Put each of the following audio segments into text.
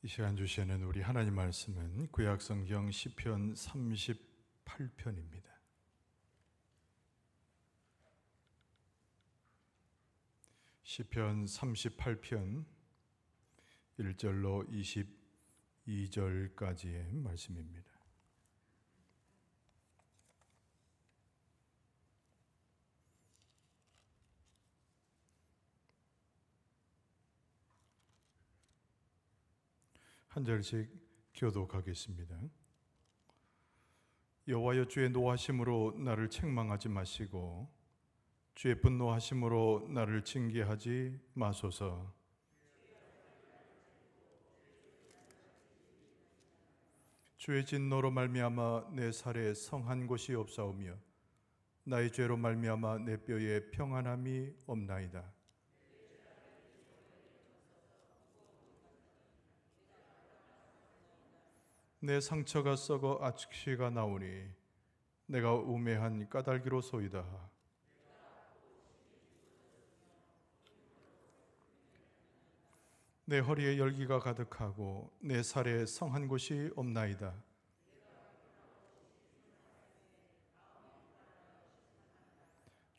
이 시간 주시는 우리 하나님 말씀은 구약성경 시편 38편입니다. 시편 38편 1절로 22절까지의 말씀입니다. 한 절씩 교독하겠습니다. 여호와여, 주의 노하심으로 나를 책망하지 마시고 주의 분노하심으로 나를 징계하지 마소서. 주의 진노로 말미암아 내 살에 성한 곳이 없사오며 나의 죄로 말미암아 내 뼈에 평안함이 없나이다. 내 상처가 썩어 악취가 나오니 내가 우매한 까닭이로소이다. 내 허리에 열기가 가득하고 내 살에 성한 곳이 없나이다.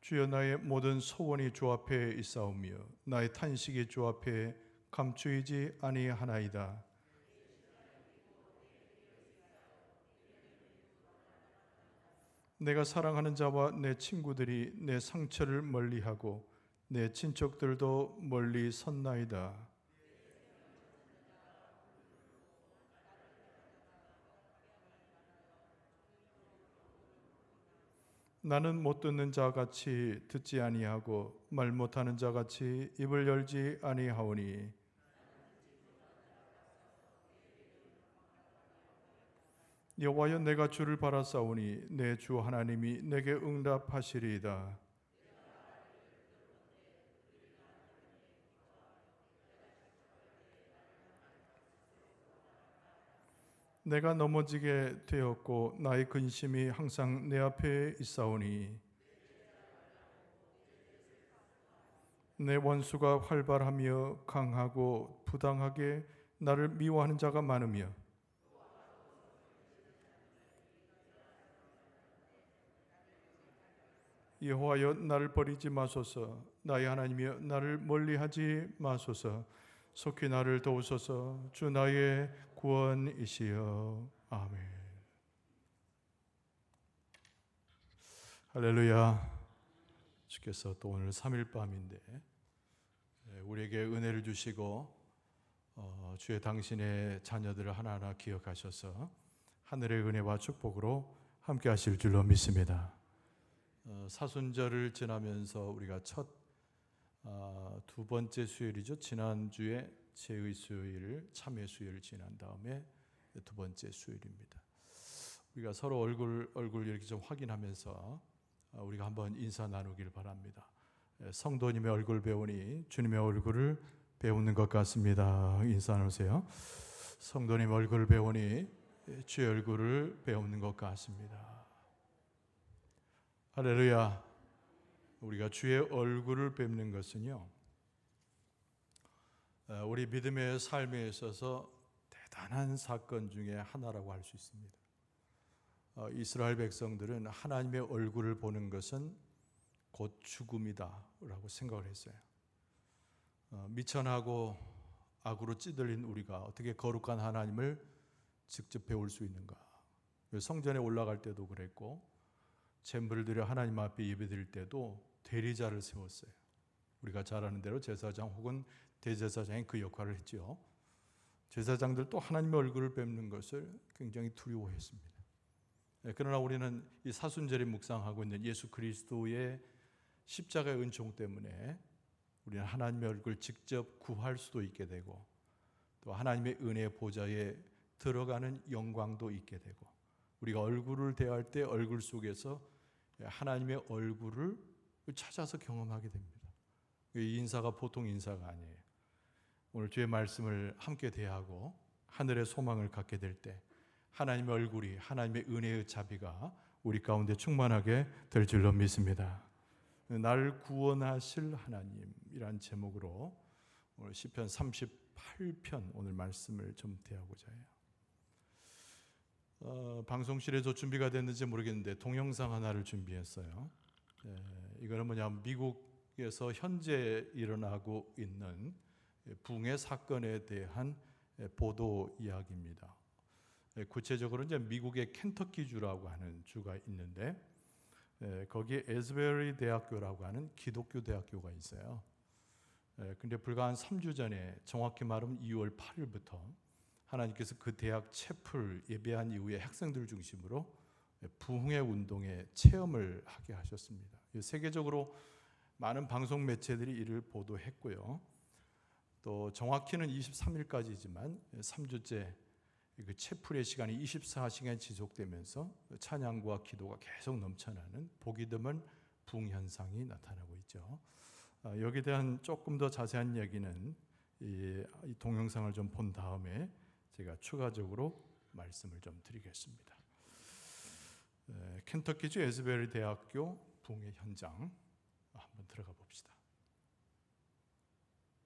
주여, 나의 모든 소원이 주 앞에 있사오며 나의 탄식이 주 앞에 감추이지 아니하나이다. 내가 사랑하는 자와 내 친구들이 내 상처를 멀리하고 내 친척들도 멀리 섰나이다. 나는 못 듣는 자같이 듣지 아니하고 말 못하는 자같이 입을 열지 아니하오니 여호와여, 내가 주를 바라사오니 내 주 하나님이 내게 응답하시리이다. 내가 넘어지게 되었고 나의 근심이 항상 내 앞에 있사오니 내 원수가 활발하며 강하고 부당하게 나를 미워하는 자가 많으며 여호와여, 나를 버리지 마소서. 나의 하나님이여, 나를 멀리하지 마소서. 속히 나를 도우소서. 주 나의 구원이시여. 아멘. 할렐루야. 주께서 또 오늘 3일 밤인데 우리에게 은혜를 주시고 주의 당신의 자녀들을 하나하나 기억하셔서 하늘의 은혜와 축복으로 함께 하실 줄로 믿습니다. 사순절을 지나면서 우리가 두 번째 수요일이죠. 지난주에 제의 수요일, 참회 수요일을 지난 다음에 두 번째 수요일입니다. 우리가 서로 얼굴 이렇게 좀 확인하면서 우리가 한번 인사 나누길 바랍니다. 성도님의 얼굴 배우니 주님의 얼굴을 배우는 것 같습니다. 인사 나누세요. 성도님 얼굴을 배우니 주의 얼굴을 배우는 것 같습니다. 할렐루야. 우리가 주의 얼굴을 뵙는 것은요, 우리 믿음의 삶에 있어서 대단한 사건 중에 하나라고 할 수 있습니다. 이스라엘 백성들은 하나님의 얼굴을 보는 것은 곧 죽음이다 라고 생각을 했어요. 미천하고 악으로 찌들린 우리가 어떻게 거룩한 하나님을 직접 배울 수 있는가. 성전에 올라갈 때도 그랬고 제물을 드려 하나님 앞에 예배드릴 때도 대리자를 세웠어요. 우리가 잘 아는 대로 제사장 혹은 대제사장이 그 역할을 했죠. 제사장들도 하나님의 얼굴을 뵙는 것을 굉장히 두려워했습니다. 그러나 우리는 이 사순절에 묵상하고 있는 예수 그리스도의 십자가의 은총 때문에 우리는 하나님의 얼굴을 직접 구할 수도 있게 되고 또 하나님의 은혜의 보좌에 들어가는 영광도 있게 되고 우리가 얼굴을 대할 때 얼굴 속에서 하나님의 얼굴을 찾아서 경험하게 됩니다. 이 인사가 보통 인사가 아니에요. 오늘 주의 말씀을 함께 대하고 하늘의 소망을 갖게 될 때 하나님의 얼굴이, 하나님의 은혜의 자비가 우리 가운데 충만하게 될 줄로 믿습니다. 나를 구원하실 하나님이란 제목으로 오늘 시편 38 28편 오늘 말씀을 좀 대하고자 해요. 방송실에서 준비가 됐는지 모르겠는데 동영상 하나를 준비했어요. 이거는 뭐냐면 미국에서 현재 일어나고 있는 붕괴 사건에 대한 보도 이야기입니다. 구체적으로 이제 미국의 켄터키주라고 하는 주가 있는데 거기에 에스베리 대학교라고 하는 기독교 대학교가 있어요. 근데 불과 한 3주 전에, 정확히 말하면 2월 8일부터 하나님께서 그 대학 채플 예배한 이후에 학생들을 중심으로 부흥회 운동의 체험을 하게 하셨습니다. 세계적으로 많은 방송 매체들이 이를 보도했고요. 또 정확히는 23일까지지만 3주째 그 채플의 시간이 24시간 지속되면서 찬양과 기도가 계속 넘쳐나는 보기 드문 부흥 현상이 나타나고 있죠. 여기에 대한 조금 더 자세한 얘기는 이 동영상을 좀 본 다음에 제가 추가적으로 말씀을 좀 드리겠습니다. 켄터키주 에스베리 대학교 부흥의 현장 한번 들어가 봅시다.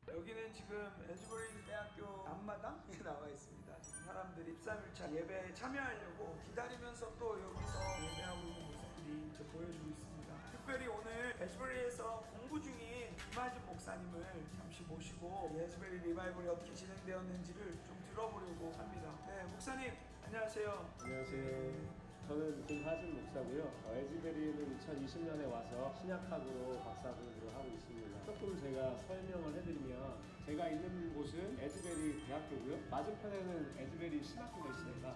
여기는 지금 에스베리 대학교 앞마당에 나와 있습니다. 지금 사람들이 13일차 예배에 참여하려고 기다리면서 또 여기서 예배하고 있는 모습들이 보여주고 있습니다. 특별히 오늘 에스베리에서 공부 중인 김하진 목사님을 잠시 모시고 에스베리 리바이벌이 어떻게 진행되었는지를 좀 들어보려고 합니다. 네, 목사님 안녕하세요. 안녕하세요. 저는 김하진 목사고요. 에스베리는 2020년에 와서 신약학으로 박사학위를 하고 있습니다. 조금 제가 설명을 해드리면, 제가 있는 곳은 에스베리 대학교고요. 맞은편에는 에스베리 신학교가 있습니다.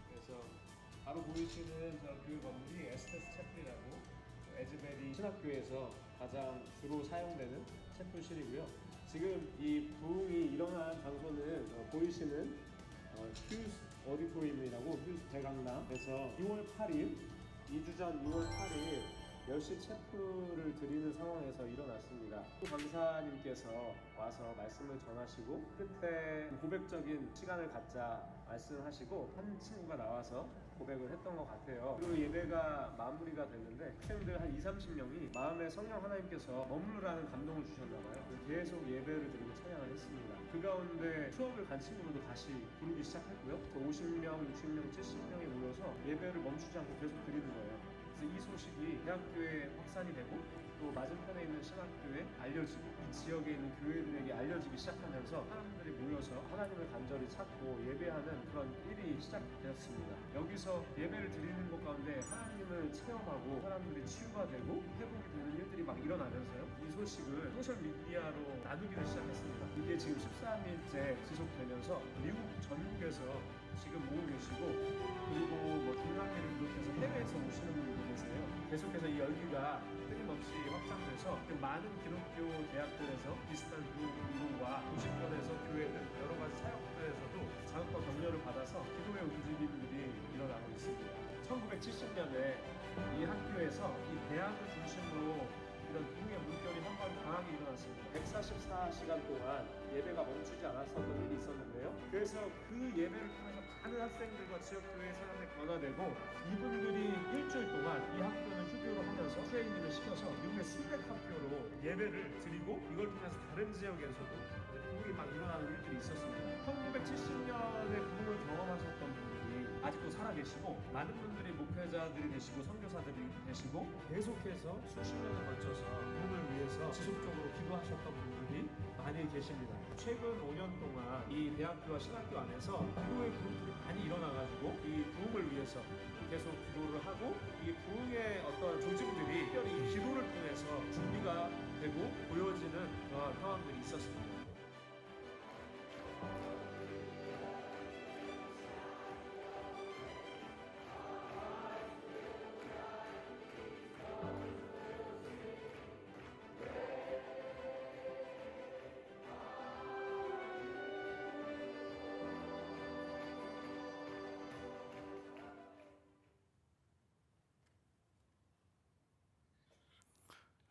그래서 바로 보이시는 저 교회 건물이 에스테스 채플이라고 에스베리 신학교에서 가장 주로 사용되는 채플실이고요. 지금 이 부흥이 일어난 장소는 보이시는 휴스 오디토리움이라고 휴스 대강당에서 2월 8일, 2주 전 2월 8일 10시 채플을 드리는 상황에서 일어났습니다. 강사님께서 와서 말씀을 전하시고 끝에 고백적인 시간을 갖자 말씀하시고 한 친구가 나와서 고백을 했던 것 같아요. 그리고 예배가 마무리가 됐는데 학생들 한 20-30명이 마음에 성령 하나님께서 머무르라는 감동을 주셨나봐요. 계속 예배를 드리고 찬양을 했습니다. 그 가운데 수업을 간 친구들도 다시 부르기 시작했고요. 50명, 60명, 70명이 모여서 예배를 멈추지 않고 계속 드리는 거예요. 그래서 이 소식이 대학교에 확산이 되고 또 맞은편에 있는 신학교에 알려지고 이 지역에 있는 교회들에게 알려지기 시작하면서 사람들이 모여서 하나님을 간절히 찾고 예배하는 그런 일이 시작되었습니다. 여기서 예배를 드리는 것 가운데 하나님을 체험하고 사람들이 치유가 되고 회복이 되는 일들이 막 일어나면서요. 이 소식을 소셜미디어로 나누기를 시작했습니다. 이게 지금 13일째 지속되면서 미국 전국에서 지금 모으고 계시고, 그리고 뭐 중남미를 비롯해서 해외에서 오시는 분들이 계세요. 계속해서 이 열기가 끊임없이 확장돼서 많은 기독교 대학들에서 비슷한 부흥과 도시권에서 교회들, 여러 가지 사역들에서도 자극과 격려를 받아서 기도의 움직임들이 일어나고 있습니다. 1970년에 이 학교에서 이 대학을 중심으로 이런 부흥의 물결이 한 번 강하게 일어났습니다. 144시간 동안 예배가 멈추지 않았었던 일이 있었는데요. 그래서 그 예배를 통해서 많은 학생들과 지역교회 사람에 변화되고, 이분들이 일주일 동안 이 학교는 휴교로 하면서 트레이닝을 시켜서 미국의 스펙 학교로 예배를 드리고, 이걸 통해서 다른 지역에서도 부흥이 막 일어나는 일들이 있었습니다. 1970년에 부흥을 경험하셨던 분들이 아직도 살아계시고, 많은 분들이 목회자들이 되시고 선교사들이 되시고, 계속해서 수십 년에 걸쳐서 부흥을 위해서 지속적으로 기도하셨던 분들이 많이 계십니다. 최근 5년 동안 이 대학교와 신학교 안에서 기도의 그룹들이 많이 일어나가지고 이 부흥을 위해서 계속 기도를 하고, 이 부흥의 어떤 조직들이 특별히 이 기도를 통해서 준비가 되고 보여지는 그런 상황들이 있었습니다.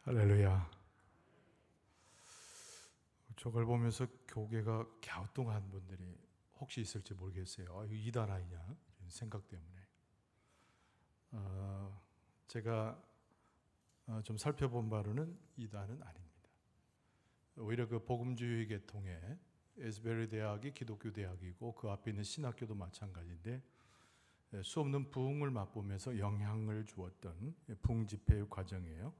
할렐루야. 저걸 보면서 교계가 갸우뚱한 분들이 혹시 있을지 모르겠어요. 이거 이단 아니냐 이런 생각 때문에. 제가 좀 살펴본 바로는 이단은 아닙니다. 오히려 그 복음주의 계통의 에스베리 대학이 기독교 대학이고 그 앞에 있는 신학교도 마찬가지인데 수없는 부흥을 맛보면서 영향을 주었던 부흥 집회의 과정이에요.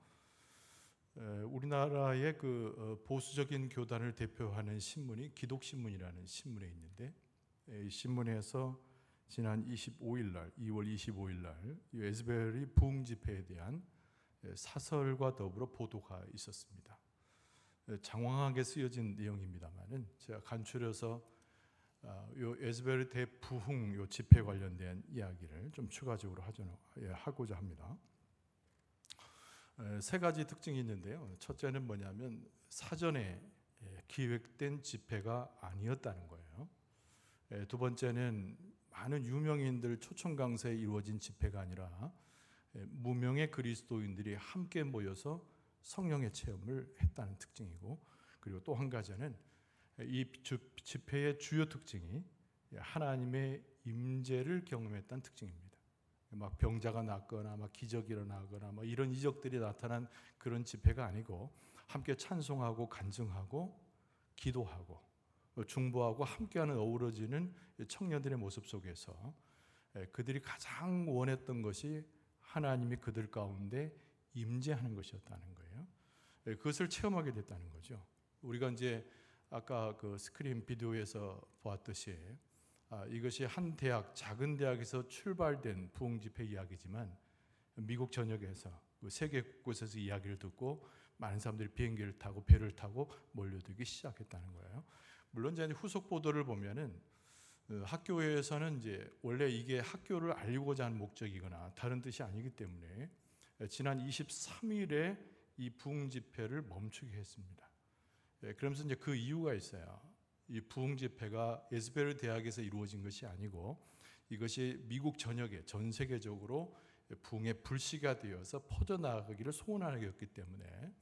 우리나라의 그 보수적인 교단을 대표하는 신문이 기독신문이라는 신문에 있는데 이 신문에서 지난 25일 날 2월 25일 날 에스베리 부흥 집회에 대한 사설과 더불어 보도가 있었습니다. 장황하게 쓰여진 내용입니다만은 제가 간추려서 요 에스베리 대부흥 요 집회 관련된 이야기를 좀 추가적으로 하고자 합니다. 세 가지 특징이 있는데요. 첫째는 뭐냐면 사전에 기획된 집회가 아니었다는 거예요. 두 번째는 많은 유명인들 초청 강사에 이루어진 집회가 아니라 무명의 그리스도인들이 함께 모여서 성령의 체험을 했다는 특징이고, 그리고 또 한 가지는 이 집회의 주요 특징이 하나님의 임재를 경험했다는 특징입니다. 막 병자가 낫거나 막 기적이 일어나거나 뭐 이런 이적들이 나타난 그런 집회가 아니고 함께 찬송하고 간증하고 기도하고 중보하고 함께하는 어우러지는 청년들의 모습 속에서 그들이 가장 원했던 것이 하나님이 그들 가운데 임재하는 것이었다는 거예요. 그것을 체험하게 됐다는 거죠. 우리가 이제 아까 그 스크린 비디오에서 보았듯이 이것이 한 대학, 작은 대학에서 출발된 부흥 집회 이야기지만 미국 전역에서 세계 곳곳에서 이야기를 듣고 많은 사람들이 비행기를 타고 배를 타고 몰려들기 시작했다는 거예요. 물론 이제 후속 보도를 보면은 학교에서는 이제 원래 이게 학교를 알리고자 하는 목적이거나 다른 뜻이 아니기 때문에 지난 23일에 이 부흥 집회를 멈추게 했습니다. 그러면서 이제 그 이유가 있어요. 이 부흥 집회가 에스베리 대학에서 이루어진 것이 아니고 이것이 미국 전역에 전 세계적으로 부흥의 불씨가 되어서 퍼져나가기를 소원하였기 때문에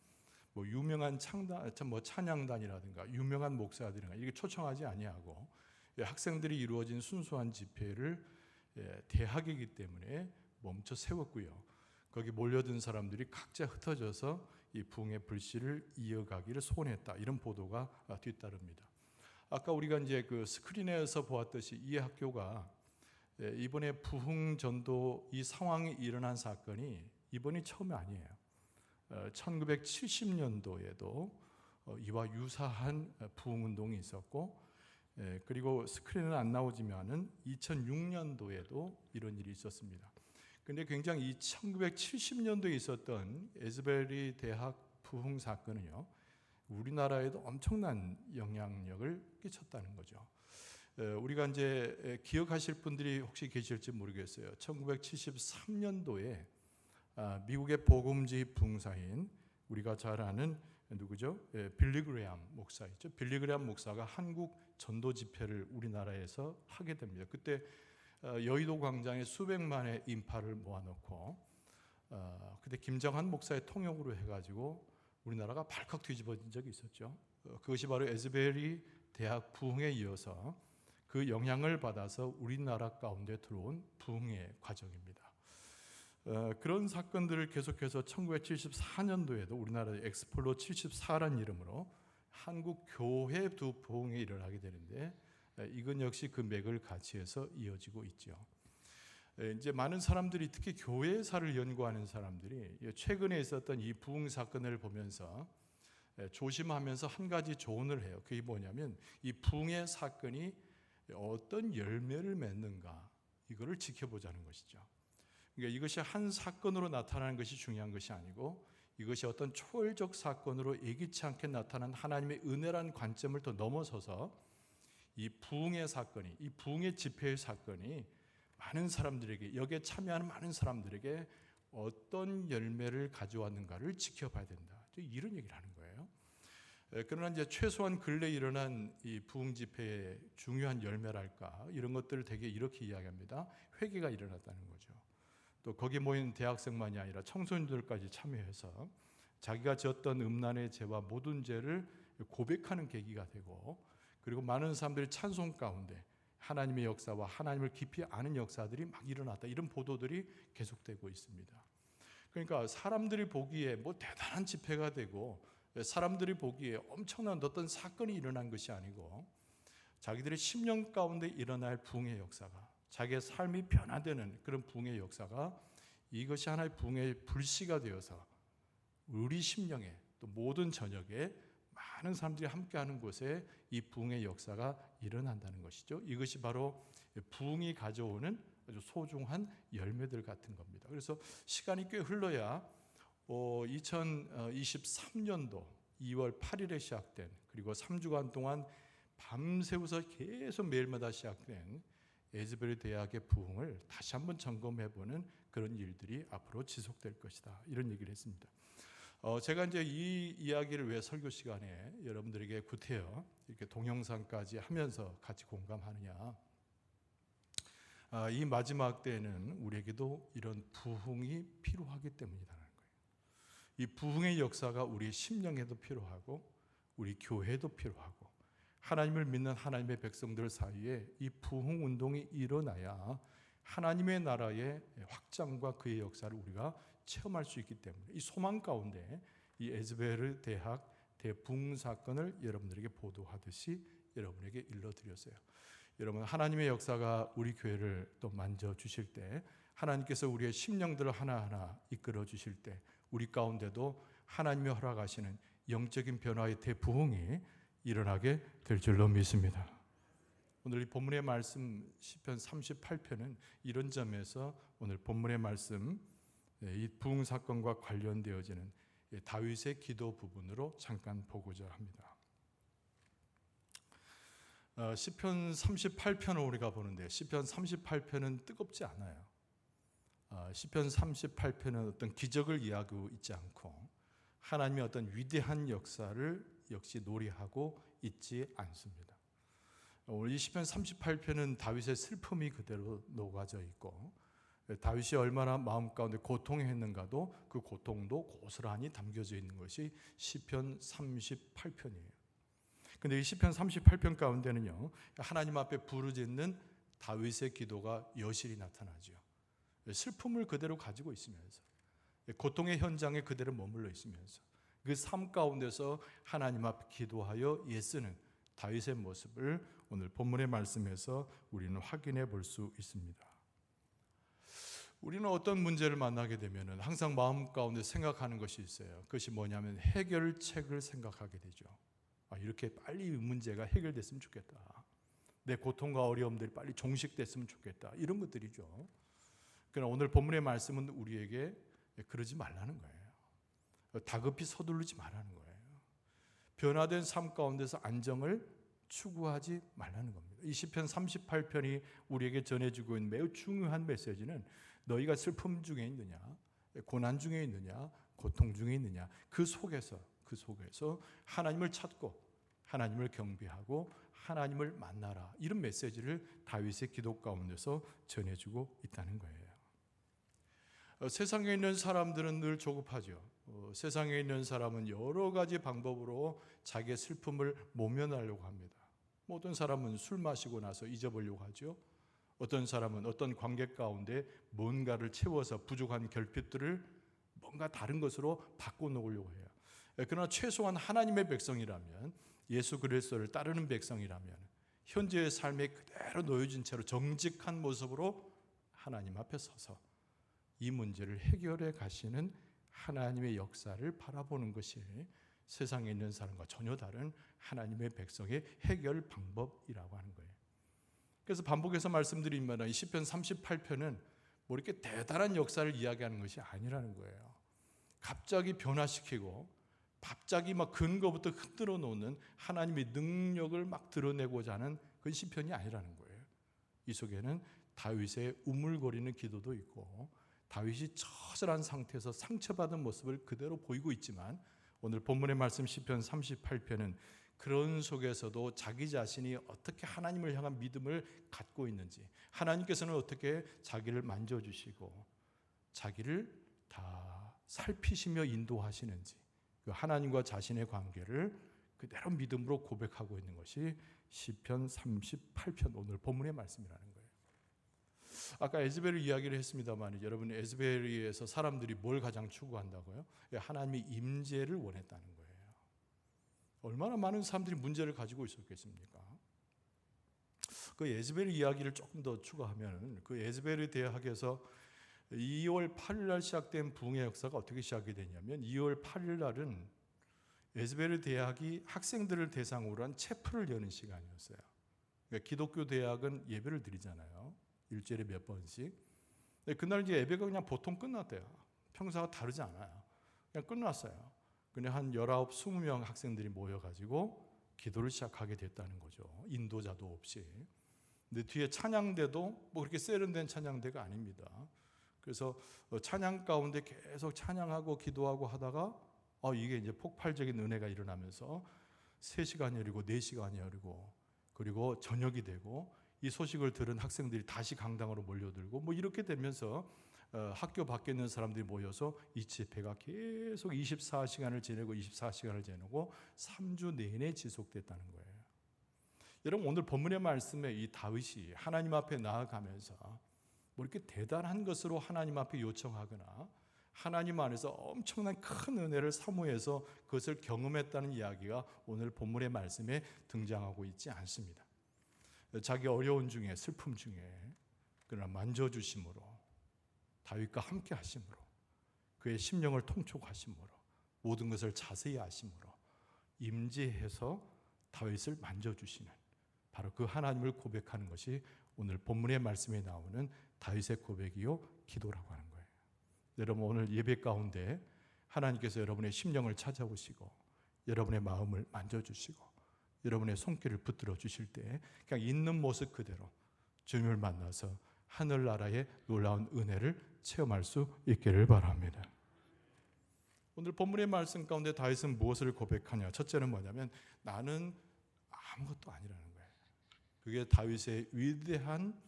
뭐 유명한 찬양단이라든가 유명한 목사들이나 이게 초청하지 아니하고 학생들이 이루어진 순수한 집회를 대학이기 때문에 멈춰 세웠고요. 거기 몰려든 사람들이 각자 흩어져서 이 부흥의 불씨를 이어가기를 소원했다. 이런 보도가 뒤따릅니다. 아까 우리가 이제 그 스크린에서 보았듯이 이 학교가 이번에 부흥 전도 이 상황이 일어난 사건이 이번이 처음이 아니에요. 1970년도에도 이와 유사한 부흥 운동이 있었고, 그리고 스크린은 안 나오지만은 2006년도에도 이런 일이 있었습니다. 근데 굉장히 이 1970년도에 있었던 에스베리 대학 부흥 사건은요, 우리나라에도 엄청난 영향력을 끼쳤다는 거죠. 우리가 이제 기억하실 분들이 혹시 계실지 모르겠어요. 1973년도에 미국의 복음주의 부흥사인 우리가 잘 아는 누구죠? 빌리 그레함 목사 있죠. 빌리 그레함 목사가 한국 전도 집회를 우리나라에서 하게 됩니다. 그때 여의도 광장에 수백만의 인파를 모아놓고 그때 김정한 목사의 통역으로 해가지고 우리나라가 발칵 뒤집어진 적이 있었죠. 그것이 바로 에스베리 대학 부흥에 이어서 그 영향을 받아서 우리나라 가운데 들어온 부흥의 과정입니다. 그런 사건들을 계속해서 1974년도에도 우리나라의 엑스폴로 74라는 이름으로 한국 교회 두 부흥이 일어나게 되는데 이건 역시 그 맥을 같이 해서 이어지고 있죠. 이제 많은 사람들이 특히 교회사를 연구하는 사람들이 최근에 있었던 이 부흥 사건을 보면서 조심하면서 한 가지 조언을 해요. 그게 뭐냐면 이 부흥의 사건이 어떤 열매를 맺는가 이거를 지켜보자는 것이죠. 그러니까 이것이 한 사건으로 나타나는 것이 중요한 것이 아니고 이것이 어떤 초월적 사건으로 예기치 않게 나타난 하나님의 은혜란 관점을 더 넘어서서 이 부흥의 사건이, 이 부흥의 집회의 사건이 많은 사람들에게, 여기에 참여하는 많은 사람들에게 어떤 열매를 가져왔는가를 지켜봐야 된다. 이런 얘기를 하는 거예요. 그러나 이제 최소한 근래 일어난 이 부흥 집회의 중요한 열매랄까 이런 것들을 되게 이렇게 이야기합니다. 회개가 일어났다는 거죠. 또 거기 모인 대학생만이 아니라 청소년들까지 참여해서 자기가 지었던 음란의 죄와 모든 죄를 고백하는 계기가 되고, 그리고 많은 사람들이 찬송 가운데 하나님의 역사와 하나님을 깊이 아는 역사들이 막 일어났다. 이런 보도들이 계속되고 있습니다. 그러니까 사람들이 보기에 뭐 대단한 집회가 되고 사람들이 보기에 엄청난 어떤 사건이 일어난 것이 아니고 자기들의 심령 가운데 일어날 부흥의 역사가, 자기의 삶이 변화되는 그런 부흥의 역사가, 이것이 하나의 부흥의 불씨가 되어서 우리 심령에, 또 모든 저녁에 많은 사람들이 함께하는 곳에 이 부흥의 역사가 일어난다는 것이죠. 이것이 바로 부흥이 가져오는 아주 소중한 열매들 같은 겁니다. 그래서 시간이 꽤 흘러야 2023년도 2월 8일에 시작된, 그리고 3주간 동안 밤새워서 계속 매일마다 시작된 에즈베리 대학의 부흥을 다시 한번 점검해보는 그런 일들이 앞으로 지속될 것이다, 이런 얘기를 했습니다. 제가 이제 이 이야기를 왜 설교 시간에 여러분들에게 구태여 이렇게 동영상까지 하면서 같이 공감하느냐, 이 마지막 때에는 우리에게도 이런 부흥이 필요하기 때문이라는 거예요. 이 부흥의 역사가 우리 심령에도 필요하고 우리 교회도 필요하고 하나님을 믿는 하나님의 백성들 사이에 이 부흥 운동이 일어나야 하나님의 나라의 확장과 그의 역사를 우리가 체험할 수 있기 때문에, 이 소망 가운데 이 에즈베르 대학 대부흥 사건을 여러분들에게 보도하듯이 여러분에게 일러드렸어요. 여러분, 하나님의 역사가 우리 교회를 또 만져주실 때, 하나님께서 우리의 심령들을 하나하나 이끌어 주실 때, 우리 가운데도 하나님이 허락하시는 영적인 변화의 대부흥이 일어나게 될 줄로 믿습니다. 오늘 이 본문의 말씀 시편 38편은 이런 점에서 오늘 본문의 말씀, 이 부흥 사건과 관련되어지는 다윗의 기도 부분으로 잠깐 보고자 합니다. 시편 38편을 우리가 보는데, 시편 38편은 뜨겁지 않아요. 시편 38편은 어떤 기적을 이야기하고 있지 않고 하나님의 어떤 위대한 역사를 역시 노래하고 있지 않습니다. 오늘 이 시편 38편은 다윗의 슬픔이 그대로 녹아져 있고, 다윗이 얼마나 마음 가운데 고통했는가도 그 고통도 고스란히 담겨져 있는 것이 시편 38편이에요. 근데 이 시편 38편 가운데는요, 하나님 앞에 부르짖는 다윗의 기도가 여실히 나타나죠. 슬픔을 그대로 가지고 있으면서, 고통의 현장에 그대로 머물러 있으면서 그 삶 가운데서 하나님 앞에 기도하여 애쓰는 다윗의 모습을 오늘 본문의 말씀에서 우리는 확인해 볼 수 있습니다. 우리는 어떤 문제를 만나게 되면 항상 마음 가운데 생각하는 것이 있어요. 그것이 뭐냐면 해결책을 생각하게 되죠. 이렇게 빨리 이 문제가 해결됐으면 좋겠다. 내 고통과 어려움들이 빨리 종식됐으면 좋겠다. 이런 것들이죠. 그러나 오늘 본문의 말씀은 우리에게 그러지 말라는 거예요. 다급히 서두르지 말라는 거예요. 변화된 삶 가운데서 안정을 추구하지 말라는 겁니다. 이 시편 38편이 우리에게 전해주고 있는 매우 중요한 메시지는, 너희가 슬픔 중에 있느냐, 고난 중에 있느냐, 고통 중에 있느냐, 그 속에서 하나님을 찾고 하나님을 경배하고 하나님을 만나라, 이런 메시지를 다윗의 기도 가운데서 전해주고 있다는 거예요. 세상에 있는 사람들은 늘 조급하죠. 세상에 있는 사람은 여러 가지 방법으로 자기의 슬픔을 모면하려고 합니다. 어떤 사람은 술 마시고 나서 잊어보려고 하죠. 어떤 사람은 어떤 관계 가운데 뭔가를 채워서 부족한 결핍들을 뭔가 다른 것으로 바꿔놓으려고 해요. 그러나 최소한 하나님의 백성이라면, 예수 그리스도를 따르는 백성이라면 현재의 삶에 그대로 놓여진 채로 정직한 모습으로 하나님 앞에 서서 이 문제를 해결해 가시는 하나님의 역사를 바라보는 것이 세상에 있는 사람과 전혀 다른 하나님의 백성의 해결 방법이라고 하는 거예요. 그래서 반복해서 말씀드리면 이 시편 38편은 뭐 이렇게 대단한 역사를 이야기하는 것이 아니라는 거예요. 갑자기 변화시키고 갑자기 막 근거부터 흔들어 놓는 하나님의 능력을 막 드러내고자 하는 그 시편이 아니라는 거예요. 이 속에는 다윗의 우물거리는 기도도 있고, 다윗이 처절한 상태에서 상처받은 모습을 그대로 보이고 있지만, 오늘 본문의 말씀 시편 38편은 그런 속에서도 자기 자신이 어떻게 하나님을 향한 믿음을 갖고 있는지, 하나님께서는 어떻게 자기를 만져주시고 자기를 다 살피시며 인도하시는지, 그 하나님과 자신의 관계를 그대로 믿음으로 고백하고 있는 것이 시편 38편 오늘 본문의 말씀이라는 거예요. 아까 에즈베르 이야기를 했습니다만, 여러분, 에즈베르에서 사람들이 뭘 가장 추구한다고요? 하나님의 임재를 원했다는 거예요. 얼마나 많은 사람들이 문제를 가지고 있었겠습니까? 그 예즈벨 이야기를 조금 더 추가하면 그 예즈벨의 대학에서 2월 8일 날 시작된 부흥의 역사가 어떻게 시작이 되냐면 2월 8일 날은 예즈벨 대학이 학생들을 대상으로 한 체프를 여는 시간이었어요. 그러니까 기독교 대학은 예배를 드리잖아요. 일주일에 몇 번씩. 근데 그날 이제 예배가 그냥 보통 끝났대요. 평소와 다르지 않아요. 그냥 끝났어요. 근데 한 19, 20명 학생들이 모여가지고 기도를 시작하게 됐다는 거죠. 인도자도 없이. 근데 뒤에 찬양대도 뭐 그렇게 세련된 찬양대가 아닙니다. 그래서 찬양 가운데 계속 찬양하고 기도하고 하다가 이게 이제 폭발적인 은혜가 일어나면서 3시간이 흐르고 4시간이 흐르고 그리고 저녁이 되고 이 소식을 들은 학생들이 다시 강당으로 몰려들고 뭐 이렇게 되면서 학교 밖에 있는 사람들이 모여서 이 집회가 계속 24시간을 지내고 24시간을 지내고 3주 내내 지속됐다는 거예요. 여러분 오늘 본문의 말씀에 이 다윗이 하나님 앞에 나아가면서 뭐 이렇게 대단한 것으로 하나님 앞에 요청하거나 하나님 안에서 엄청난 큰 은혜를 사모해서 그것을 경험했다는 이야기가 오늘 본문의 말씀에 등장하고 있지 않습니다. 자기 어려운 중에 슬픔 중에 그러나 만져주심으로 다윗과 함께 하심으로 그의 심령을 통촉하심으로 모든 것을 자세히 아심으로 임재해서 다윗을 만져주시는 바로 그 하나님을 고백하는 것이 오늘 본문의 말씀에 나오는 다윗의 고백이요 기도라고 하는 거예요. 여러분 오늘 예배 가운데 하나님께서 여러분의 심령을 찾아오시고 여러분의 마음을 만져주시고 여러분의 손길을 붙들어 주실 때 그냥 있는 모습 그대로 주님을 만나서 하늘나라의 놀라운 은혜를 체험할 수 있기를 바랍니다. 오늘 본문의 말씀 가운데 다윗은 무엇을 고백하냐? 첫째는 뭐냐면 나는 아무것도 아니라는 거예요. 그게 다윗의 위대한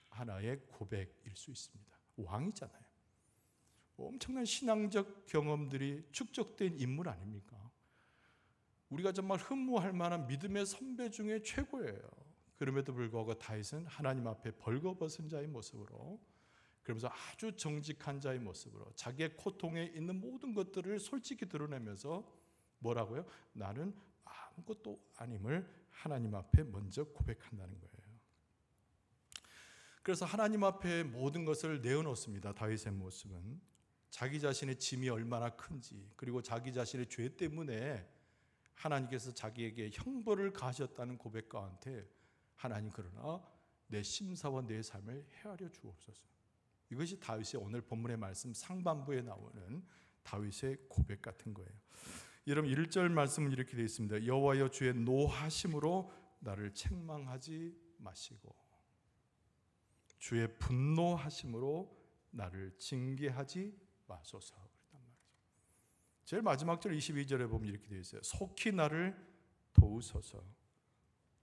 하나의 고백일 수 있습니다. 왕이잖아요. 엄청난 신앙적 경험들이 축적된 인물 아닙니까? 우리가 정말 흠모할 만한 믿음의 선배 중에 최고예요. 그럼에도 불구하고 다윗은 하나님 앞에 벌거벗은 자의 모습으로 그러면서 아주 정직한 자의 모습으로 자기의 고통에 있는 모든 것들을 솔직히 드러내면서 뭐라고요? 나는 아무것도 아님을 하나님 앞에 먼저 고백한다는 거예요. 그래서 하나님 앞에 모든 것을 내어놓습니다. 다윗의 모습은 자기 자신의 짐이 얼마나 큰지 그리고 자기 자신의 죄 때문에 하나님께서 자기에게 형벌을 가하셨다는 고백 가운데 하나님 그러나 내 심사와 내 삶을 헤아려 주옵소서. 이것이 다윗의 오늘 본문의 말씀 상반부에 나오는 다윗의 고백 같은 거예요. 여러분 1절 말씀은 이렇게 되어 있습니다. 여호와여 주의 노하심으로 나를 책망하지 마시고 주의 분노하심으로 나를 징계하지 마소서. 그랬단 말이죠. 제일 마지막 절 22절에 보면 이렇게 되어 있어요. 속히 나를 도우소서.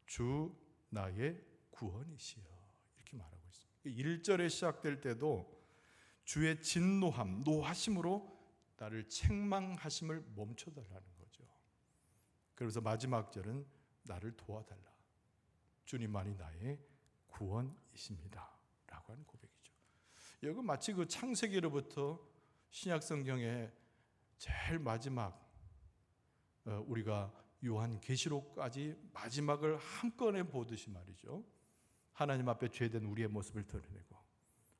주 나의 구원이시여. 이렇게 말하고 있습니다. 1절에 시작될 때도 주의 진노함, 노하심으로 나를 책망하심을 멈춰달라는 거죠. 그래서 마지막 절은 나를 도와달라. 주님만이 나의 구원이십니다. 라고 하는 고백이죠. 이건 마치 그 창세기로부터 신약 성경의 제일 마지막 우리가 요한계시록까지 마지막을 한꺼번에 보듯이 말이죠. 하나님 앞에 죄된 우리의 모습을 드러내고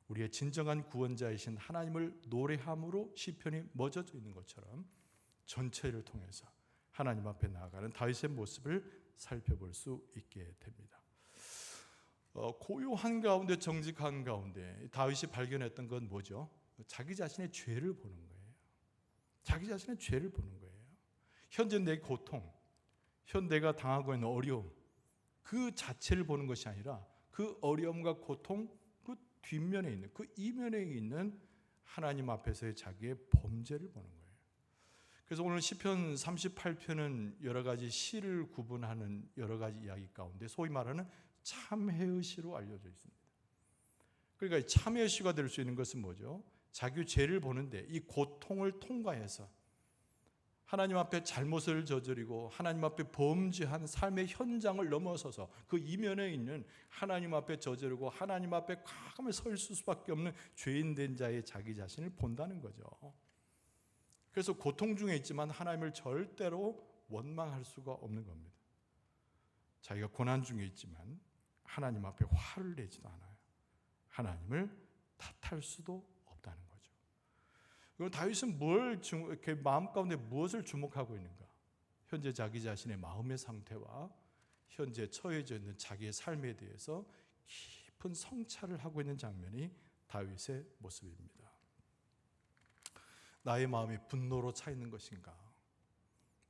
우리의 진정한 구원자이신 하나님을 노래함으로 시편이 멎어져 있는 것처럼 전체를 통해서 하나님 앞에 나아가는 다윗의 모습을 살펴볼 수 있게 됩니다. 고요한 가운데 정직한 가운데 다윗이 발견했던 건 뭐죠? 자기 자신의 죄를 보는 거예요. 자기 자신의 죄를 보는 거예요. 현재 내 고통, 현 내가 당하고 있는 어려움 그 자체를 보는 것이 아니라 그 어려움과 고통 그 뒷면에 있는 그 이면에 있는 하나님 앞에서의 자기의 범죄를 보는 거예요. 그래서 오늘 시편 38편은 여러 가지 시를 구분하는 여러 가지 이야기 가운데 소위 말하는 참회의 시로 알려져 있습니다. 그러니까 참회의 시가 될 수 있는 것은 뭐죠? 자기 죄를 보는데 이 고통을 통과해서 하나님 앞에 잘못을 저지르고 하나님 앞에 범죄한 삶의 현장을 넘어서서 그 이면에 있는 하나님 앞에 저지르고 하나님 앞에 과감히 설 수밖에 없는 죄인된 자의 자기 자신을 본다는 거죠. 그래서 고통 중에 있지만 하나님을 절대로 원망할 수가 없는 겁니다. 자기가 고난 중에 있지만 하나님 앞에 화를 내지도 않아요. 하나님을 탓할 수도 없다는 거죠. 그럼 다윗은 이렇게 마음 가운데 무엇을 주목하고 있는가? 현재 자기 자신의 마음의 상태와 현재 처해져 있는 자기의 삶에 대해서 깊은 성찰을 하고 있는 장면이 다윗의 모습입니다. 나의 마음이 분노로 차 있는 것인가?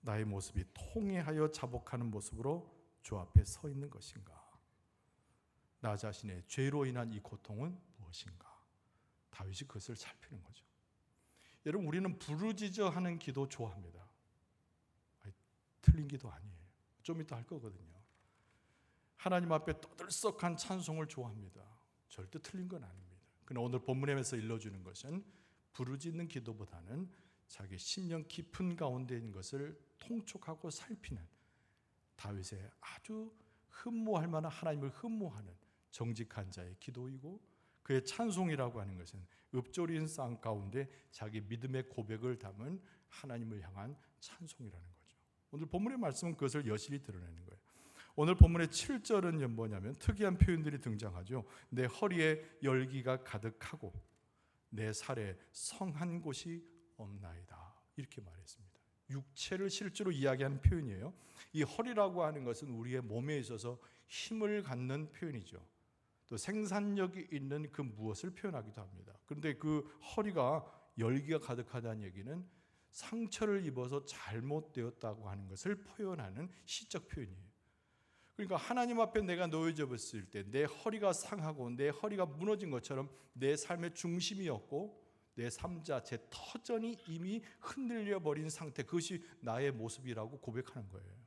나의 모습이 통회하여 자복하는 모습으로 주 앞에 서 있는 것인가? 나 자신의 죄로 인한 이 고통은 무엇인가? 다윗이 그것을 살피는 거죠. 여러분, 우리는 부르짖어하는 기도 좋아합니다. 틀린 기도 아니에요. 좀 이따 할 거거든요. 하나님 앞에 떠들썩한 찬송을 좋아합니다. 절대 틀린 건 아닙니다. 그러나 오늘 본문에서 일러주는 것은 부르짖는 기도보다는 자기 심령 깊은 가운데 있는 것을 통촉하고 살피는 다윗의 아주 흠모할 만한, 하나님을 흠모하는 정직한 자의 기도이고, 그의 찬송이라고 하는 것은 읊조린 쌍 가운데 자기 믿음의 고백을 담은 하나님을 향한 찬송이라는 거죠. 오늘 본문의 말씀은 그것을 여실히 드러내는 거예요. 오늘 본문의 7절은 뭐냐면 특이한 표현들이 등장하죠. 내 허리에 열기가 가득하고 내 살에 성한 곳이 없나이다, 이렇게 말했습니다. 육체를 실제로 이야기하는 표현이에요. 이 허리라고 하는 것은 우리의 몸에 있어서 힘을 갖는 표현이죠. 또 생산력이 있는 그 무엇을 표현하기도 합니다. 그런데 그 허리가 열기가 가득하다는 얘기는 상처를 입어서 잘못되었다고 하는 것을 표현하는 시적 표현이에요. 그러니까 하나님 앞에 내가 놓여져 봤을 때 내 허리가 상하고 내 허리가 무너진 것처럼 내 삶의 중심이 없고 내 삶 자체 터전이 이미 흔들려 버린 상태, 그것이 나의 모습이라고 고백하는 거예요.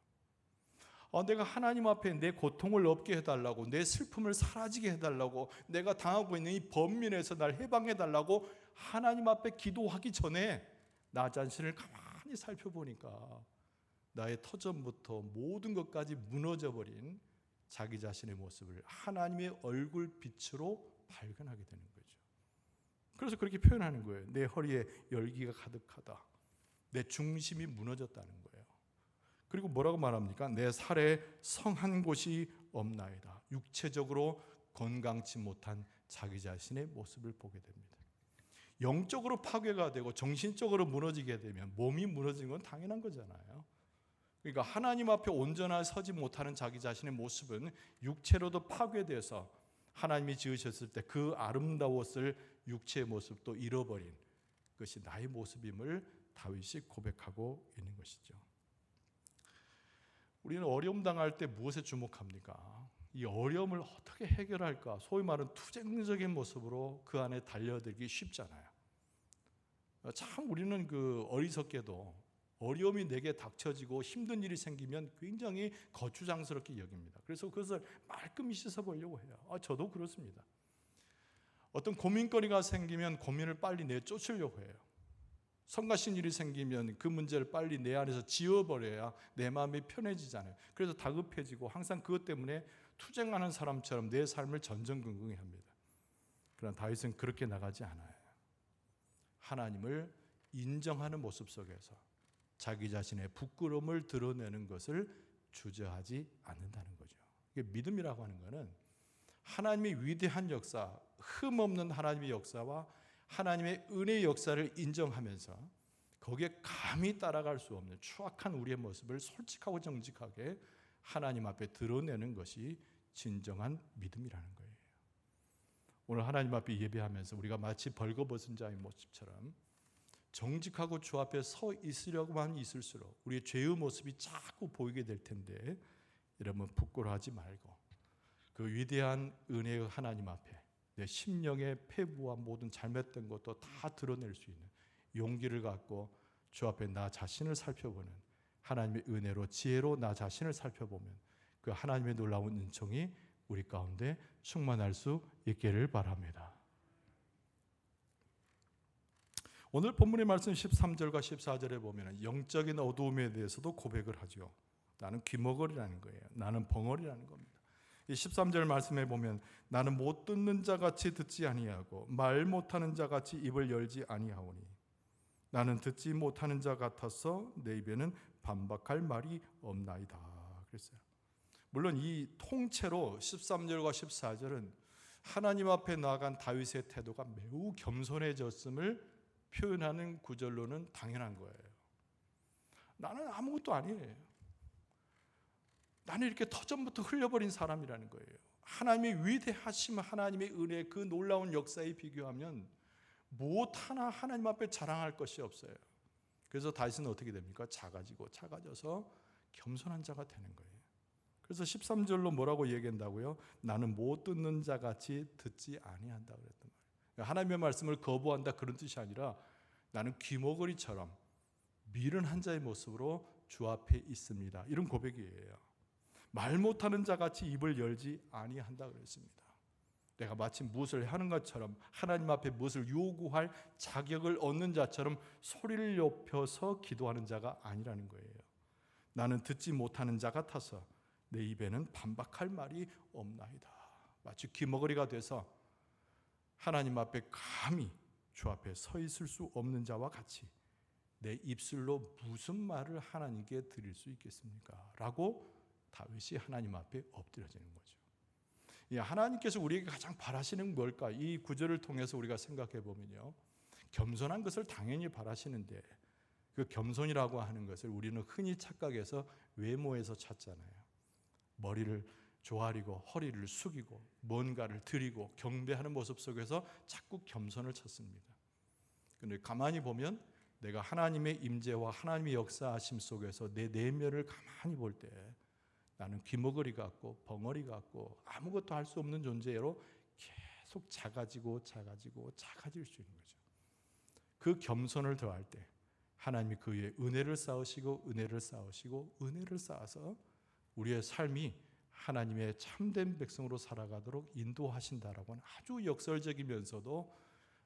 내가 하나님 앞에 내 고통을 없게 해달라고, 내 슬픔을 사라지게 해달라고, 내가 당하고 있는 이 번민에서 날 해방해달라고 하나님 앞에 기도하기 전에 나 자신을 가만히 살펴보니까 나의 터전부터 모든 것까지 무너져버린 자기 자신의 모습을 하나님의 얼굴 빛으로 발견하게 되는 거죠. 그래서 그렇게 표현하는 거예요. 내 허리에 열기가 가득하다. 내 중심이 무너졌다는 거예요. 그리고 뭐라고 말합니까? 내 살에 성한 곳이 없나이다. 육체적으로 건강치 못한 자기 자신의 모습을 보게 됩니다. 영적으로 파괴가 되고 정신적으로 무너지게 되면 몸이 무너지는 건 당연한 거잖아요. 그러니까 하나님 앞에 온전하게 서지 못하는 자기 자신의 모습은 육체로도 파괴돼서 하나님이 지으셨을 때 그 아름다웠을 육체의 모습도 잃어버린 것이 나의 모습임을 다윗이 고백하고 있는 것이죠. 우리는 어려움 당할 때 무엇에 주목합니까? 이 어려움을 어떻게 해결할까? 소위 말하는 투쟁적인 모습으로 그 안에 달려들기 쉽잖아요. 참 우리는 어리석게도 어려움이 내게 닥쳐지고 힘든 일이 생기면 굉장히 거추장스럽게 여깁니다. 그래서 그것을 말끔히 씻어보려고 해요. 저도 그렇습니다. 어떤 고민거리가 생기면 고민을 빨리 내쫓으려고 해요. 성가신 일이 생기면 그 문제를 빨리 내 안에서 지워버려야 내 마음이 편해지잖아요. 그래서 다급해지고 항상 그것 때문에 투쟁하는 사람처럼 내 삶을 전전긍긍히 합니다. 그러나 다윗은 그렇게 나가지 않아요. 하나님을 인정하는 모습 속에서 자기 자신의 부끄러움을 드러내는 것을 주저하지 않는다는 거죠. 이게 믿음이라고 하는 것은 하나님의 위대한 역사, 흠없는 하나님의 역사와 하나님의 은혜의 역사를 인정하면서 거기에 감히 따라갈 수 없는 추악한 우리의 모습을 솔직하고 정직하게 하나님 앞에 드러내는 것이 진정한 믿음이라는 거예요. 오늘 하나님 앞에 예배하면서 우리가 마치 벌거벗은 자의 모습처럼 정직하고 주 앞에 서 있으려고만 있을수록 우리의 죄의 모습이 자꾸 보이게 될 텐데, 여러분 부끄러워하지 말고 그 위대한 은혜의 하나님 앞에 내 심령의 패부와 모든 잘못된 것도 다 드러낼 수 있는 용기를 갖고 주 앞에 나 자신을 살펴보는, 하나님의 은혜로 지혜로 나 자신을 살펴보면 그 하나님의 놀라운 은총이 우리 가운데 충만할 수 있기를 바랍니다. 오늘 본문의 말씀 13절과 14절에 보면 영적인 어두움에 대해서도 고백을 하죠. 나는 귀머거리라는 거예요. 나는 벙어리라는 겁니다. 이 13절 말씀에 보면 나는 못 듣는 자같이 듣지 아니하고 말 못하는 자같이 입을 열지 아니하오니 나는 듣지 못하는 자 같아서 내 입에는 반박할 말이 없나이다 그랬어요. 물론 이 통째로 13절과 14절은 하나님 앞에 나아간 다윗의 태도가 매우 겸손해졌음을 표현하는 구절로는 당연한 거예요. 나는 아무것도 아니에요. 나는 이렇게 터전부터 흘려버린 사람이라는 거예요. 하나님의 위대하심, 하나님의 은혜, 그 놀라운 역사에 비교하면 무엇 하나 하나님 앞에 자랑할 것이 없어요. 그래서 다윗은 어떻게 됩니까? 작아져서 겸손한 자가 되는 거예요. 그래서 13절로 뭐라고 얘기한다고요? 나는 못 듣는 자 같이 듣지 아니한다 그랬단 말이에요. 하나님의 말씀을 거부한다 그런 뜻이 아니라 나는 귀머거리처럼 미련한 자의 모습으로 주 앞에 있습니다. 이런 고백이에요. 말 못하는 자 같이 입을 열지 아니한다 그랬습니다. 내가 마치 무엇을 하는 것처럼 하나님 앞에 무엇을 요구할 자격을 얻는 자처럼 소리를 높여서 기도하는 자가 아니라는 거예요. 나는 듣지 못하는 자 같아서 내 입에는 반박할 말이 없나이다. 마치 귀머거리가 돼서 하나님 앞에 감히 주 앞에 서 있을 수 없는 자와 같이 내 입술로 무슨 말을 하나님께 드릴 수 있겠습니까? 라고 다윗이 하나님 앞에 엎드려지는 거죠. 하나님께서 우리에게 가장 바라시는 뭘까? 이 구절을 통해서 우리가 생각해 보면요, 겸손한 것을 당연히 바라시는데 그 겸손이라고 하는 것을 우리는 흔히 착각해서 외모에서 찾잖아요. 머리를 조아리고 허리를 숙이고 뭔가를 드리고 경배하는 모습 속에서 자꾸 겸손을 찾습니다. 그런데 가만히 보면 내가 하나님의 임재와 하나님의 역사하심 속에서 내 내면을 가만히 볼 때 나는 귀머거리 같고 벙어리 같고 아무것도 할 수 없는 존재로 계속 작아질 수 있는 거죠. 그 겸손을 더할 때 하나님이 그 위에 은혜를 쌓으시고 은혜를 쌓아서 우리의 삶이 하나님의 참된 백성으로 살아가도록 인도하신다라고 하는 아주 역설적이면서도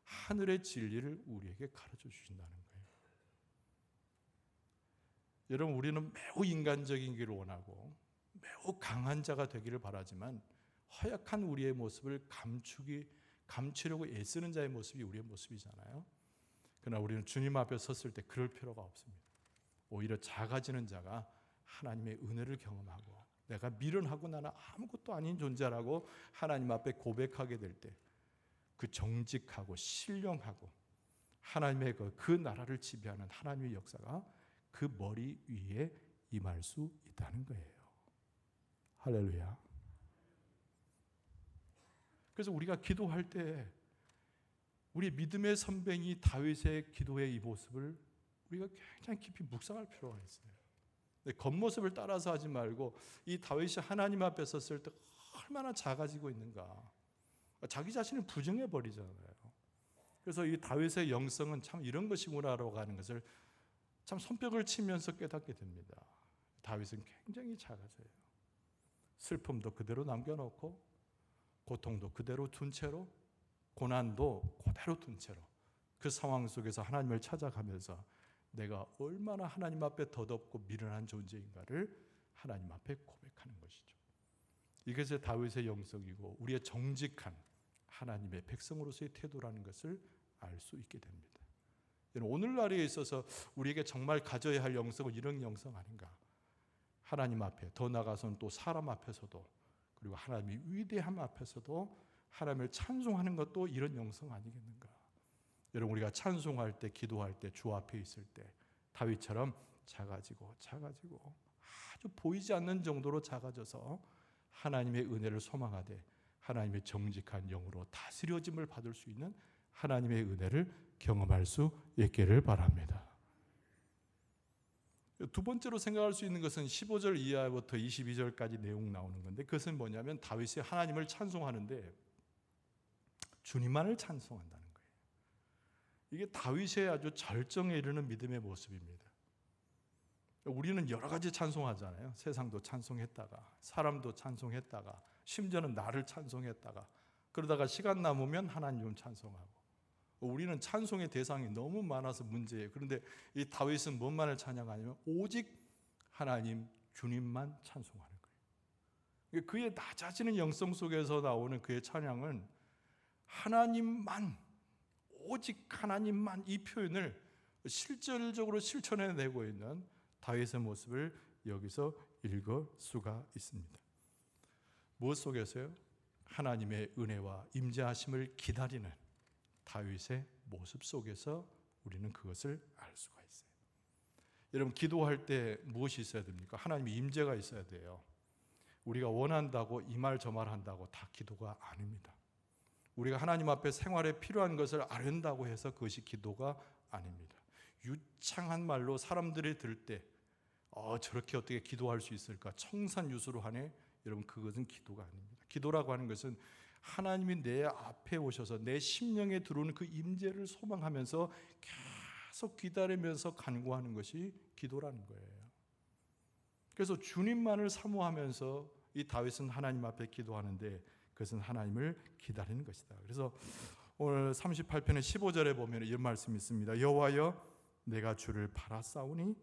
하늘의 진리를 우리에게 가르쳐 주신다는 거예요. 여러분, 우리는 매우 인간적인 길을 원하고 매우 강한 자가 되기를 바라지만 허약한 우리의 모습을 감추려고 애쓰는 자의 모습이 우리의 모습이잖아요. 그러나 우리는 주님 앞에 섰을 때 그럴 필요가 없습니다. 오히려 작아지는 자가 하나님의 은혜를 경험하고 내가 미련하고 나는 아무것도 아닌 존재라고 하나님 앞에 고백하게 될 때 그 정직하고 신령하고 하나님의 그 나라를 지배하는 하나님의 역사가 그 머리 위에 임할 수 있다는 거예요. 할렐루야. 그래서 우리가 기도할 때 우리 믿음의 선배이 다윗의 기도의 이 모습을 우리가 굉장히 깊이 묵상할 필요가 있어요. 겉모습을 따라서 하지 말고 이 다윗이 하나님 앞에 섰을 때 얼마나 작아지고 있는가. 자기 자신을 부정해 버리잖아요. 그래서 이 다윗의 영성은 참 이런 것이구나라고 하는 것을 참 손뼉을 치면서 깨닫게 됩니다. 다윗은 굉장히 작아져요. 슬픔도 그대로 남겨놓고 고통도 그대로 둔 채로 고난도 그대로 둔 채로 그 상황 속에서 하나님을 찾아가면서 내가 얼마나 하나님 앞에 더덥고 미련한 존재인가를 하나님 앞에 고백하는 것이죠. 이것이 다윗의 영성이고 우리의 정직한 하나님의 백성으로서의 태도라는 것을 알 수 있게 됩니다. 오늘날에 있어서 우리에게 정말 가져야 할 영성은 이런 영성 아닌가? 하나님 앞에 더 나아가서는 또 사람 앞에서도 그리고 하나님의 위대함 앞에서도 하나님을 찬송하는 것도 이런 영성 아니겠는가? 여러분, 우리가 찬송할 때, 기도할 때, 주 앞에 있을 때 다윗처럼 작아지고 아주 보이지 않는 정도로 작아져서 하나님의 은혜를 소망하되 하나님의 정직한 영으로 다스려짐을 받을 수 있는 하나님의 은혜를 경험할 수 있기를 바랍니다. 두 번째로 생각할 수 있는 것은 15절 이하부터 22절까지 내용 나오는 건데 그것은 뭐냐면 다윗이 하나님을 찬송하는데 주님만을 찬송한다는 거예요. 이게 다윗의 아주 절정에 이르는 믿음의 모습입니다. 우리는 여러 가지 찬송하잖아요. 세상도 찬송했다가 사람도 찬송했다가 심지어는 나를 찬송했다가 그러다가 시간 남으면 하나님 좀 찬송하고 우리는 찬송의 대상이 너무 많아서 문제예요. 그런데 이 다윗은 뭔만을 찬양하냐면 오직 하나님 주님만 찬송하는 거예요. 그의 낮아지는 영성 속에서 나오는 그의 찬양은 하나님만, 오직 하나님만 이 표현을 실질적으로 실천해내고 있는 다윗의 모습을 여기서 읽을 수가 있습니다. 무엇 속에서요? 하나님의 은혜와 임재하심을 기다리는 다윗의 모습 속에서 우리는 그것을 알 수가 있어요. 여러분, 기도할 때 무엇이 있어야 됩니까? 하나님의 임재가 있어야 돼요. 우리가 원한다고 이 말 저 말 한다고 다 기도가 아닙니다. 우리가 하나님 앞에 생활에 필요한 것을 아른다고 해서 그것이 기도가 아닙니다. 유창한 말로 사람들이 들을 때 저렇게 어떻게 기도할 수 있을까? 청산유수로 하네. 여러분, 그것은 기도가 아닙니다. 기도라고 하는 것은 하나님이 내 앞에 오셔서 내 심령에 들어오는 그 임재를 소망하면서 계속 기다리면서 간구하는 것이 기도라는 거예요. 그래서 주님만을 사모하면서 이 다윗은 하나님 앞에 기도하는데 그것은 하나님을 기다리는 것이다. 그래서 오늘 38편의 15절에 보면 이런 말씀이 있습니다. 여호와여 내가 주를 바라싸우니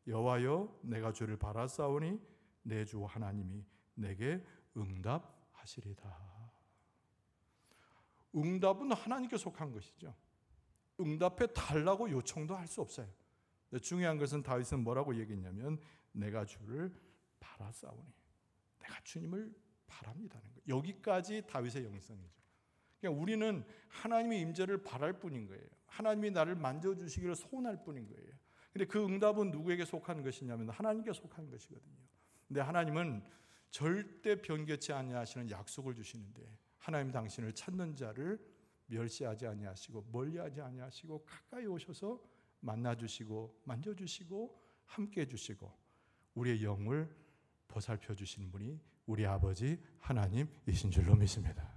여호와여 내가 주를 바라싸우니 내 주 하나님이 내게 응답하시리다. 응답은 하나님께 속한 것이죠. 응답해 달라고 요청도 할 수 없어요. 중요한 것은 다윗은 뭐라고 얘기했냐면 내가 주를 바라싸우니, 내가 주님을 바랍니다는 거예요. 여기까지 다윗의 영성이죠. 그러니까 우리는 하나님의 임재를 바랄 뿐인 거예요. 하나님이 나를 만져주시기를 소원할 뿐인 거예요. 근데 그 응답은 누구에게 속한 것이냐면 하나님께 속한 것이거든요. 근데 하나님은 절대 변개치 아니하시는 약속을 주시는데 하나님 당신을 찾는 자를 멸시하지 아니하시고 멀리하지 아니하시고 가까이 오셔서 만나주시고 만져주시고 함께해 주시고 우리의 영을 보살펴 주시는 분이 우리 아버지 하나님이신 줄로 믿습니다.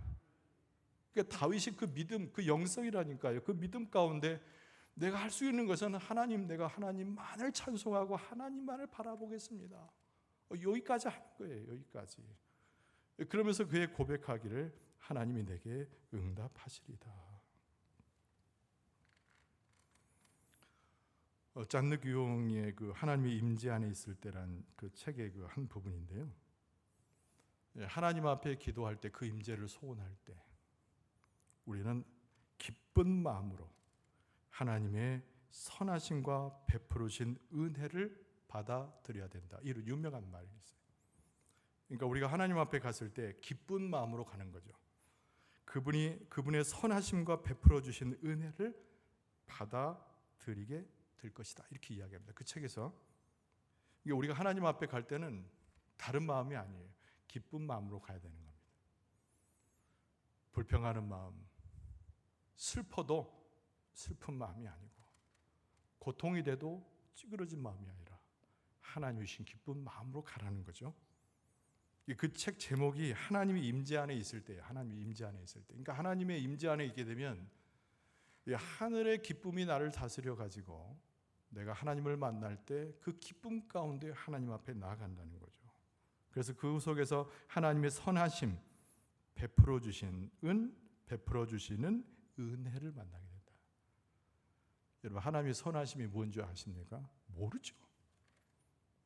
그러니까 다윗이 그 믿음, 그 영성이라니까요. 그 믿음 가운데 내가 할 수 있는 것은 내가 하나님만을 찬송하고 하나님만을 바라보겠습니다. 여기까지 하는 거예요. 여기까지. 그러면서 그의 고백하기를 하나님이 내게 응답하시리다. 잔느 교용의 그 하나님의 임재 안에 있을 때란 그 책의 그 한 부분인데요. 하나님 앞에 기도할 때 그 임재를 소원할 때 우리는 기쁜 마음으로 하나님의 선하심과 베풀으신 은혜를 받아들여야 된다. 이런 유명한 말이 있어요. 그러니까 우리가 하나님 앞에 갔을 때 기쁜 마음으로 가는 거죠. 그분의 선하심과 베풀어 주신 은혜를 받아들이게 될 것이다. 이렇게 이야기합니다. 그 책에서 우리가 하나님 앞에 갈 때는 다른 마음이 아니에요. 기쁜 마음으로 가야 되는 겁니다. 불평하는 마음, 슬퍼도 슬픈 마음이 아니고 고통이 돼도 찌그러진 마음이 아니라 하나님 주신 기쁜 마음으로 가라는 거죠. 그 책 제목이 하나님이 임재 안에 있을 때예요. 하나님이 임재 안에 있을 때. 그러니까 하나님의 임재 안에 있게 되면 하늘의 기쁨이 나를 다스려 가지고 내가 하나님을 만날 때 그 기쁨 가운데 하나님 앞에 나아간다는 거죠. 그래서 그 속에서 하나님의 선하심, 베풀어 주시는 은혜를 만나게 된다. 여러분, 하나님의 선하심이 뭔지 아십니까? 모르죠.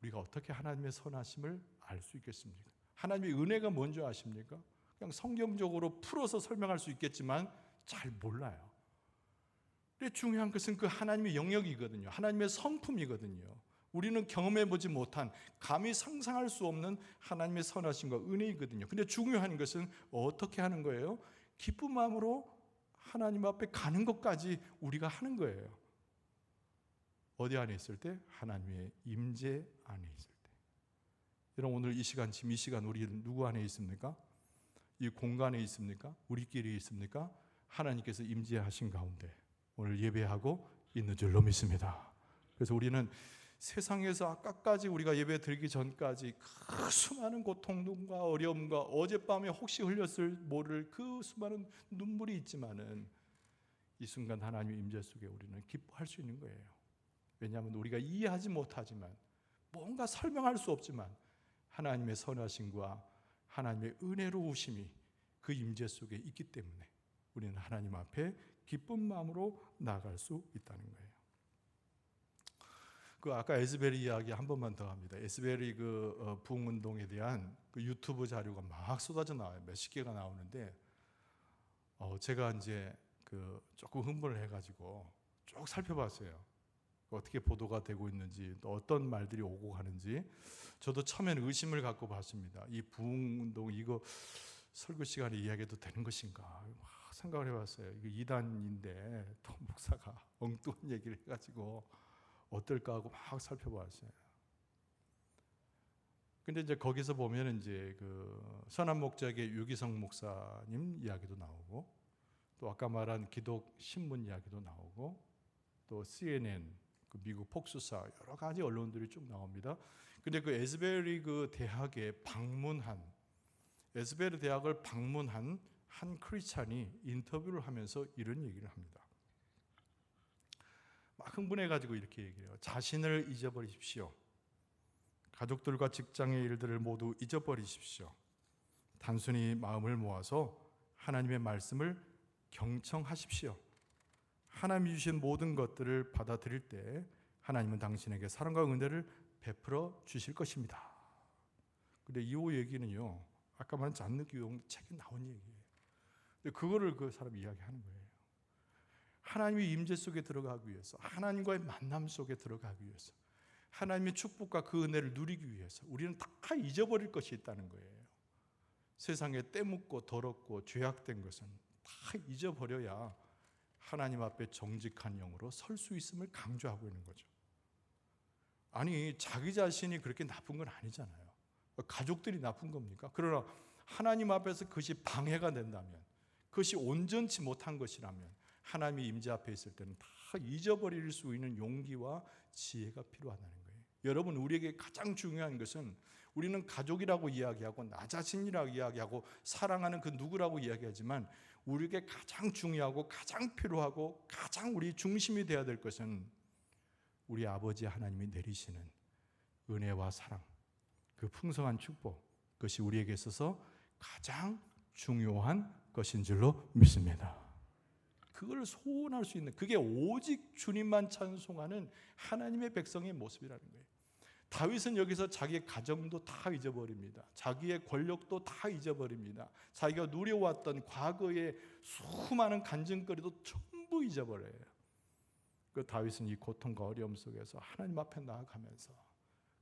우리가 어떻게 하나님의 선하심을 알 수 있겠습니까? 하나님의 은혜가 뭔지 아십니까? 그냥 성경적으로 풀어서 설명할 수 있겠지만 잘 몰라요. 근데 중요한 것은 그 하나님의 영역이거든요. 하나님의 성품이거든요. 우리는 경험해보지 못한, 감히 상상할 수 없는 하나님의 선하심과 은혜이거든요. 근데 중요한 것은 어떻게 하는 거예요? 기쁜 마음으로 하나님 앞에 가는 것까지 우리가 하는 거예요. 어디 안에 있을 때? 하나님의 임재 안에 있을 때. 여러분, 오늘 이 시간, 지금 이 시간 우리 누구 안에 있습니까? 이 공간에 있습니까? 우리끼리 있습니까? 하나님께서 임재하신 가운데 오늘 예배하고 있는 줄로 믿습니다. 그래서 우리는 세상에서 아까까지 우리가 예배 드리기 전까지 그 수많은 고통과 어려움과 어젯밤에 혹시 흘렸을 모를 그 수많은 눈물이 있지만은 이 순간 하나님의 임재 속에 우리는 기뻐할 수 있는 거예요. 왜냐하면 우리가 이해하지 못하지만 뭔가 설명할 수 없지만 하나님의 선하심과 하나님의 은혜로우심이 그 임재 속에 있기 때문에 우리는 하나님 앞에 기쁜 마음으로 나아갈 수 있다는 거예요. 그 아까 에스베리 이야기 한 번만 더 합니다. 에스베리 그 부흥운동에 대한 그 유튜브 자료가 막 쏟아져 나와요. 몇십 개가 나오는데 제가 이제 그 조금 흥분을 해가지고 쭉 살펴봤어요. 어떻게 보도가 되고 있는지, 또 어떤 말들이 오고 가는지 저도 처음에는 의심을 갖고 봤습니다. 이 부흥운동 이거 설교 시간에 이야기해도 되는 것인가 막 생각을 해봤어요. 이거 이단인데 또 목사가 엉뚱한 얘기를 해가지고 어떨까 하고 막 살펴봤어요. 근데 이제 거기서 보면 이제 그 선한 목자의 유기성 목사님 이야기도 나오고, 또 아까 말한 기독 신문 이야기도 나오고, 또 CNN 그 미국 폭스사 여러 가지 언론들이 쭉 나옵니다. 근데 그 에즈베리 그 대학에 방문한, 에즈베리 대학을 방문한 한 크리스찬이 인터뷰를 하면서 이런 얘기를 합니다. 막 흥분해가지고 이렇게 얘기해요. 자신을 잊어버리십시오. 가족들과 직장의 일들을 모두 잊어버리십시오. 단순히 마음을 모아서 하나님의 말씀을 경청하십시오. 하나님이 주신 모든 것들을 받아들일 때 하나님은 당신에게 사랑과 은혜를 베풀어 주실 것입니다. 근데 이 얘기는요, 아까 말한 잔느교용 책에 나온 얘기예요. 근데 그거를 그 사람이 이야기하는 거예요. 하나님의 임재 속에 들어가기 위해서, 하나님과의 만남 속에 들어가기 위해서, 하나님의 축복과 그 은혜를 누리기 위해서 우리는 다 잊어버릴 것이 있다는 거예요. 세상에 때묻고 더럽고 죄악된 것은 다 잊어버려야 하나님 앞에 정직한 영으로 설 수 있음을 강조하고 있는 거죠. 아니, 자기 자신이 그렇게 나쁜 건 아니잖아요. 가족들이 나쁜 겁니까? 그러나 하나님 앞에서 그것이 방해가 된다면, 그것이 온전치 못한 것이라면 하나님의 임재 앞에 있을 때는 다 잊어버릴 수 있는 용기와 지혜가 필요하다는 거예요. 여러분, 우리에게 가장 중요한 것은, 우리는 가족이라고 이야기하고 나 자신이라고 이야기하고 사랑하는 그 누구라고 이야기하지만, 우리에게 가장 중요하고 가장 필요하고 가장 우리 중심이 되어야 될 것은 우리 아버지 하나님이 내리시는 은혜와 사랑, 그 풍성한 축복, 그것이 우리에게 있어서 가장 중요한 것인 줄로 믿습니다. 그걸 소원할 수 있는, 그게 오직 주님만 찬송하는 하나님의 백성의 모습이라는 거예요. 다윗은 여기서 자기의 가정도 다 잊어버립니다. 자기의 권력도 다 잊어버립니다. 자기가 누려왔던 과거의 수많은 간증거리도 전부 잊어버려요. 그 다윗은 이 고통과 어려움 속에서 하나님 앞에 나아가면서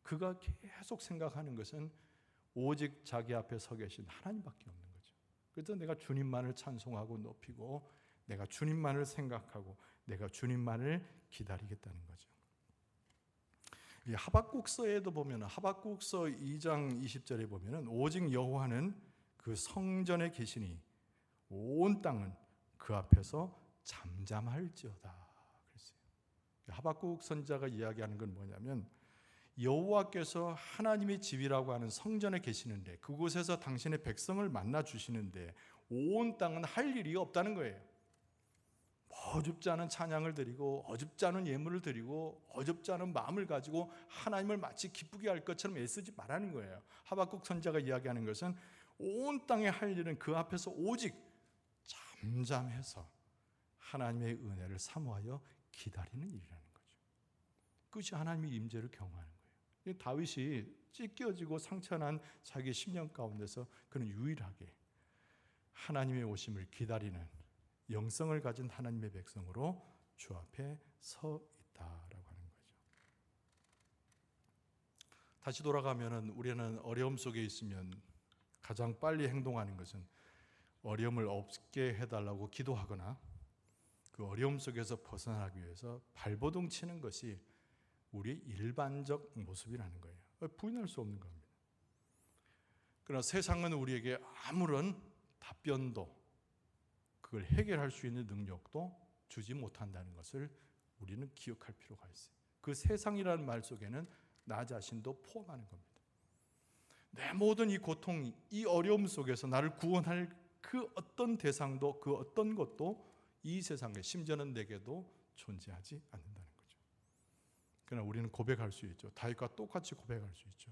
그가 계속 생각하는 것은 오직 자기 앞에 서 계신 하나님밖에 없는 거죠. 그래서 내가 주님만을 찬송하고 높이고, 내가 주님만을 생각하고, 내가 주님만을 기다리겠다는 거죠. 이 하박국서에도 보면, 하박국서 2장 20절에 보면은 오직 여호와는 그 성전에 계시니 온 땅은 그 앞에서 잠잠할지어다 그랬어요. 하박국 선지자가 이야기하는 건 뭐냐면, 여호와께서 하나님의 집이라고 하는 성전에 계시는데, 그곳에서 당신의 백성을 만나 주시는데 온 땅은 할 일이 없다는 거예요. 어줍지 않은 찬양을 드리고, 어줍지 않은 예물을 드리고, 어줍지 않은 마음을 가지고 하나님을 마치 기쁘게 할 것처럼 애쓰지 말라는 거예요. 하박국 선지자가 이야기하는 것은 온 땅에 할 일은 그 앞에서 오직 잠잠해서 하나님의 은혜를 사모하여 기다리는 일이라는 거죠. 그것이 하나님의 임재를 경험하는 거예요. 다윗이 찢겨지고 상처난 자기 심령 가운데서 그는 유일하게 하나님의 오심을 기다리는 영성을 가진 하나님의 백성으로 주 앞에 서 있다라고 하는 거죠. 다시 돌아가면은, 우리는 어려움 속에 있으면 가장 빨리 행동하는 것은 어려움을 없게 해달라고 기도하거나, 그 어려움 속에서 벗어나기 위해서 발버둥 치는 것이 우리의 일반적 모습이라는 거예요. 부인할 수 없는 겁니다. 그러나 세상은 우리에게 아무런 답변도, 그걸 해결할 수 있는 능력도 주지 못한다는 것을 우리는 기억할 필요가 있어요. 그 세상이라는 말 속에는 나 자신도 포함하는 겁니다. 내 모든 이 고통, 이 어려움 속에서 나를 구원할 그 어떤 대상도, 그 어떤 것도 이 세상에, 심지어는 내게도 존재하지 않는다는 거죠. 그러나 우리는 고백할 수 있죠. 다윗과 똑같이 고백할 수 있죠.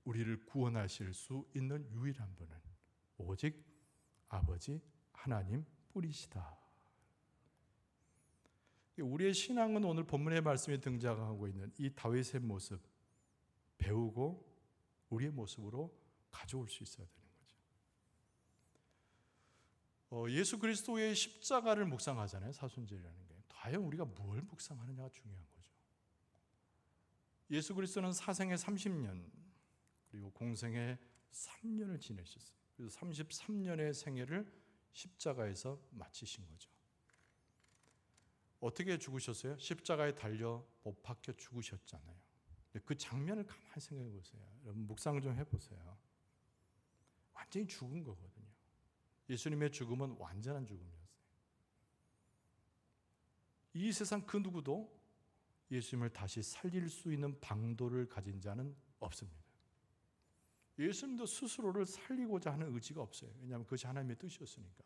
우리를 구원하실 수 있는 유일한 분은 오직 아버지 하나님 뿐이시다. 우리의 신앙은 오늘 본문의 말씀에 등장하고 있는 이 다윗의 모습 배우고 우리의 모습으로 가져올 수 있어야 되는 거죠. 예수 그리스도의 십자가를 묵상하잖아요. 사순절이라는 게. 과연 우리가 뭘 묵상하느냐가 중요한 거죠. 예수 그리스도는 사생애 30년 그리고 공생애 3년을 지내셨어요. 그래서 33년의 생애를 십자가에서 마치신 거죠. 어떻게 죽으셨어요? 십자가에 달려 못 박혀 죽으셨잖아요. 그 장면을 가만히 생각해 보세요. 여러분 묵상 좀 해보세요. 완전히 죽은 거거든요. 예수님의 죽음은 완전한 죽음이었어요. 이 세상 그 누구도 예수님을 다시 살릴 수 있는 방도를 가진 자는 없습니다. 예수님도 스스로를 살리고자 하는 의지가 없어요. 왜냐하면 그것이 하나님의 뜻이었으니까.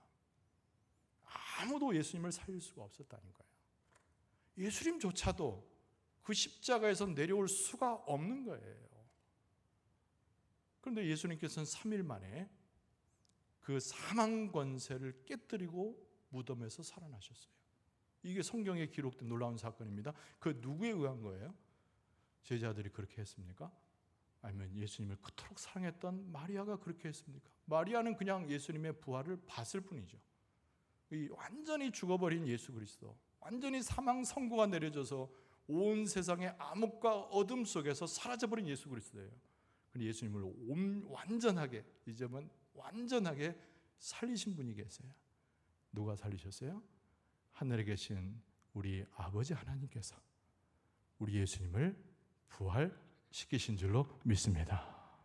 아무도 예수님을 살릴 수가 없었다는 거예요. 예수님조차도 그 십자가에서 내려올 수가 없는 거예요. 그런데 예수님께서는 3일 만에 그 사망 권세를 깨뜨리고 무덤에서 살아나셨어요. 이게 성경에 기록된 놀라운 사건입니다. 그 누구에 의한 거예요? 제자들이 그렇게 했습니까? 아니면 예수님을 그토록 사랑했던 마리아가 그렇게 했습니까? 마리아는 그냥 예수님의 부활을 봤을 뿐이죠. 이 완전히 죽어버린 예수 그리스도, 완전히 사망 선고가 내려져서 온 세상의 암흑과 어둠 속에서 사라져버린 예수 그리스도예요. 근데 예수님을 완전하게, 이제는 완전하게 살리신 분이 계세요. 누가 살리셨어요? 하늘에 계신 우리 아버지 하나님께서 우리 예수님을 부활시키신 줄로 믿습니다.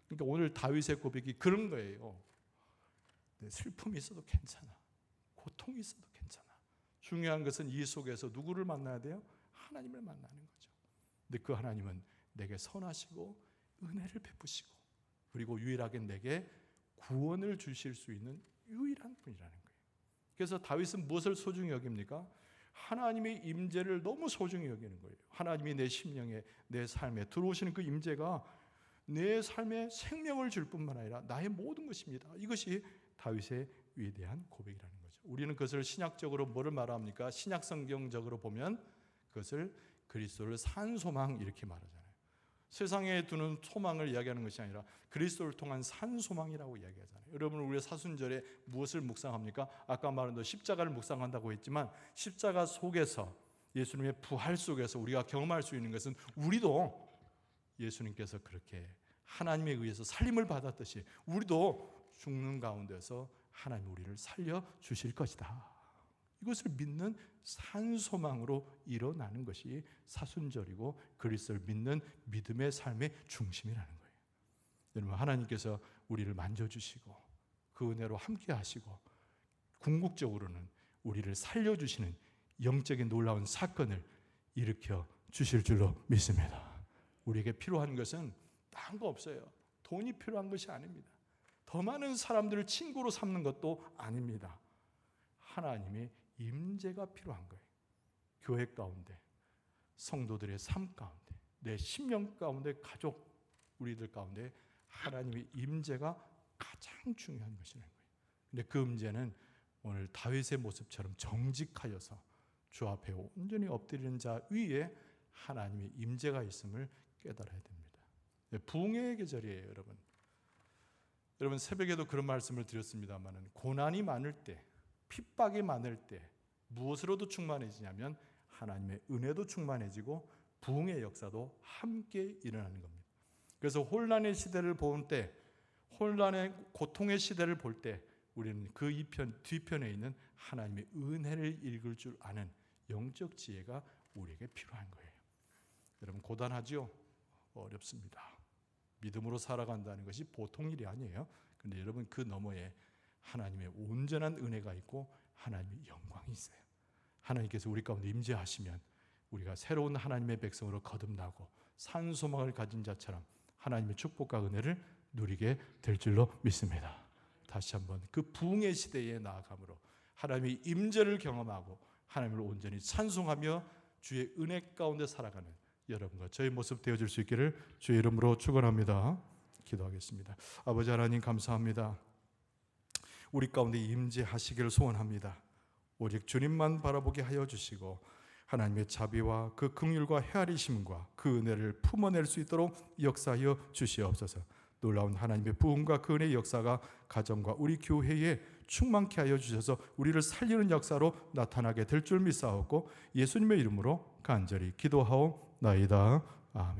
그러니까 오늘 다윗의 고백이 그런 거예요. 슬픔이 있어도 괜찮아. 고통이 있어도 괜찮아. 중요한 것은 이 속에서 누구를 만나야 돼요? 하나님을 만나는 거죠. 근데 그 하나님은 내게 선하시고 은혜를 베푸시고 그리고 유일하게 내게 구원을 주실 수 있는 유일한 분이라는 거예요. 그래서 다윗은 무엇을 소중히 여깁니까? 하나님의 임재를 너무 소중히 여기는 거예요. 하나님이 내 심령에, 내 삶에 들어오시는 그 임재가 내 삶에 생명을 줄 뿐만 아니라 나의 모든 것입니다. 이것이 다윗의 위대한 고백이라는 거죠. 우리는 그것을 신약적으로 뭐를 말합니까? 신약 성경적으로 보면 그것을 그리스도를 산 소망 이렇게 말하잖아요. 세상에 두는 소망을 이야기하는 것이 아니라 그리스도를 통한 산 소망이라고 이야기하잖아요. 여러분 우리 사순절에 무엇을 묵상합니까? 아까 말한 대로 십자가를 묵상한다고 했지만 십자가 속에서 예수님의 부활 속에서 우리가 경험할 수 있는 것은 우리도 예수님께서 그렇게 하나님에 의해서 살림을 받았듯이 우리도 죽는 가운데서 하나님 우리를 살려주실 것이다. 이것을 믿는 산소망으로 일어나는 것이 사순절이고 그리스도를 믿는 믿음의 삶의 중심이라는 거예요. 여러분 하나님께서 우리를 만져주시고 그 은혜로 함께 하시고 궁극적으로는 우리를 살려주시는 영적인 놀라운 사건을 일으켜 주실 줄로 믿습니다. 우리에게 필요한 것은 딴 거 없어요. 돈이 필요한 것이 아닙니다. 더 많은 사람들을 친구로 삼는 것도 아닙니다. 하나님의 임재가 필요한 거예요. 교회 가운데, 성도들의 삶 가운데, 내 심령 가운데, 가족, 우리들 가운데 하나님의 임재가 가장 중요한 것이라는 거예요. 근데 그 임재는 오늘 다윗의 모습처럼 정직하여서 주 앞에 온전히 엎드리는 자 위에 하나님의 임재가 있음을 깨달아야 됩니다. 부흥의 계절이에요, 여러분. 여러분 새벽에도 그런 말씀을 드렸습니다만 고난이 많을 때, 핍박이 많을 때 무엇으로도 충만해지냐면 하나님의 은혜도 충만해지고 부흥의 역사도 함께 일어나는 겁니다. 그래서 혼란의 시대를 볼 때, 혼란의 고통의 시대를 볼 때 우리는 그 뒤편에 있는 하나님의 은혜를 읽을 줄 아는 영적 지혜가 우리에게 필요한 거예요. 여러분 고단하죠? 어렵습니다. 믿음으로 살아간다는 것이 보통 일이 아니에요. 그런데 여러분 그 너머에 하나님의 온전한 은혜가 있고 하나님의 영광이 있어요. 하나님께서 우리 가운데 임재하시면 우리가 새로운 하나님의 백성으로 거듭나고 산 소망을 가진 자처럼 하나님의 축복과 은혜를 누리게 될 줄로 믿습니다. 다시 한번 그 부흥의 시대에 나아감으로 하나님의 임재를 경험하고 하나님을 온전히 찬송하며 주의 은혜 가운데 살아가는 여러분과 저의 모습 되어줄 수 있기를 주의 이름으로 축원합니다. 기도하겠습니다. 아버지 하나님 감사합니다. 우리 가운데 임재하시기를 소원합니다. 오직 주님만 바라보게 하여 주시고 하나님의 자비와 그 긍휼과 헤아리심과 그 은혜를 품어낼 수 있도록 역사하여 주시옵소서. 놀라운 하나님의 부흥과 그 은혜의 역사가 가정과 우리 교회에 충만케 하여 주셔서 우리를 살리는 역사로 나타나게 될 줄 믿사옵고 예수님의 이름으로 간절히 기도하옵나이다. 아멘.